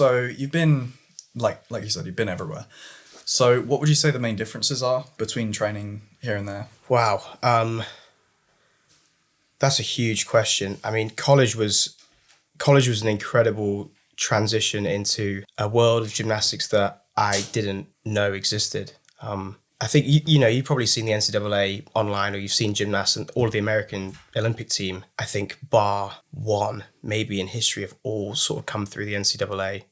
So you've been, like you said, you've been everywhere. So what would you say the main differences are between training here and there? Wow. That's a huge question. I mean, college was an incredible transition into a world of gymnastics that I didn't know existed. I think, you've probably seen the NCAA online, or you've seen gymnasts and all of the American Olympic team, I think bar one, maybe in history, have all sort of come through the NCAA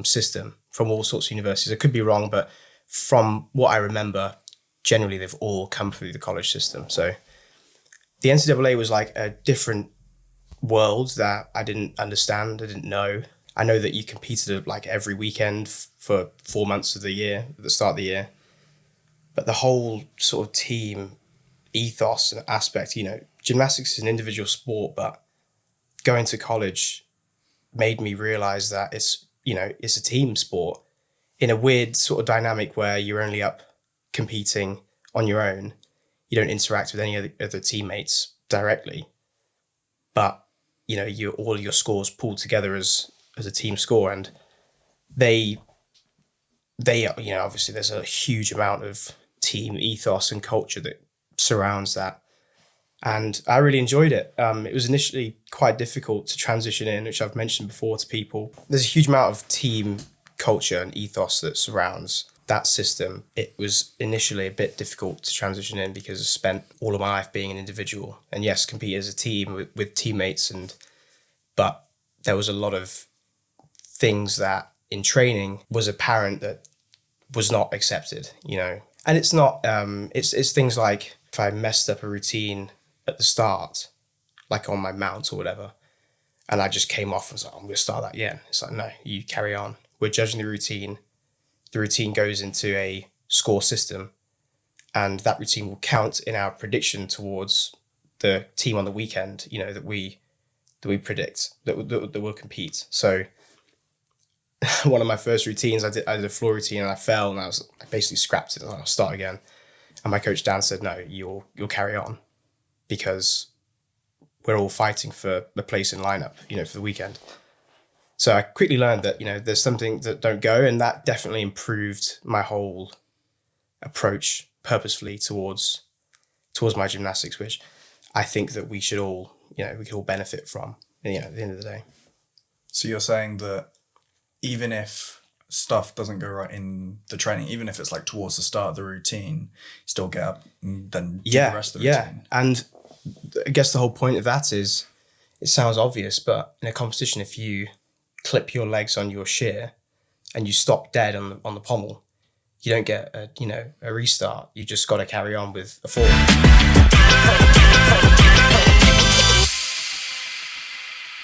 system from all sorts of universities. I could be wrong, but from what I remember, generally they've all come through the college system. So the NCAA was like a different world that I didn't understand, I didn't know. I know that you competed like every weekend for 4 months of the year, at the start of the year. But the whole sort of team ethos and aspect, gymnastics is an individual sport, but going to college made me realize that it's a team sport in a weird sort of dynamic where you're only up competing on your own. You don't interact with any other teammates directly, but all your scores pulled together as a team score, and they obviously there's a huge amount of team ethos and culture that surrounds that, and I really enjoyed it. It was initially quite difficult to transition in, which I've mentioned before to people. There's a huge amount of team culture and ethos that surrounds that system. It was initially a bit difficult to transition in because I spent all of my life being an individual, and yes, compete as a team with teammates, but there was a lot of things that in training was apparent that was not accepted, And it's not, it's things like if I messed up a routine at the start, like on my mount or whatever, and I just came off and was like, I'm going to start that again. It's like, no, you carry on. We're judging the routine. The routine goes into a score system, and that routine will count in our prediction towards the team on the weekend, that we predict that will compete. So one of my first routines, I did a floor routine and I fell, and I basically scrapped it. And I'll start again. And my coach Dan said, no, you'll carry on, because we're all fighting for the place in lineup, for the weekend. So I quickly learned that, there's something that don't go, and that definitely improved my whole approach purposefully towards my gymnastics, which I think that we should all, we could all benefit from, at the end of the day. So you're saying that even if stuff doesn't go right in the training, even if it's like towards the start of the routine, you still get up and then do the rest of the routine. Yeah. And I guess the whole point of that is, it sounds obvious, but in a competition, if you clip your legs on your shear and you stop dead on the pommel, you don't get a restart. You just got to carry on with a fall.